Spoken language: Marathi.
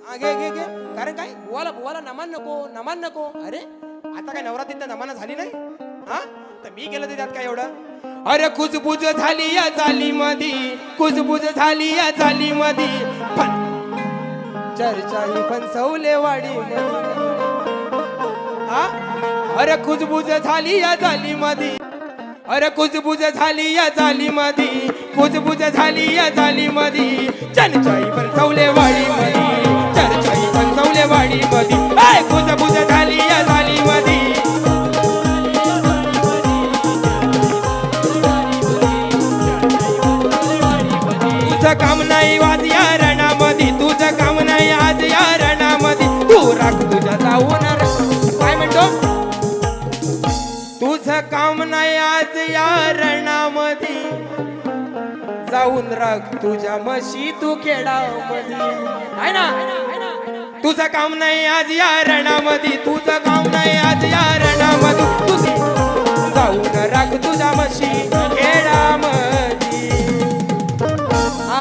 घे घे घे. कारण काय बुवाला बुवाला नमन नको नमन नको. अरे आता काय नवरात्रीत नमन झाली नाही हा, तर मी केलं ते त्यात काय एवढं. अरे कुजबुज झाली या चाली मधी, कुजबुज झाली या चाली मधी, चर्चा ही फणसवले वाडी हा. अरे कुजबुज झाली या चाली मधी, अरे कुजबुज झाली या चाली मधी, कुजबुज झाली या चाली मधी, चर्चाई फणसवले वाडी मधी, चर्चाई फणसवले वाडी मधी, कुजबुज झाली या चाली मधी. तुझं काम नाही आज या रणामध्ये, तुझं काम नाही आज या रणामध्ये, तू राख तुझ्या जाऊन. काय म्हणतो? तुझं काम नाही आज या रणामध्ये, जाऊन राख तुझ्या म्हशी तू खेडामध्ये. आहे ना? तुझं काम नाही आज या रणामध्ये, तुझं काम नाही आज या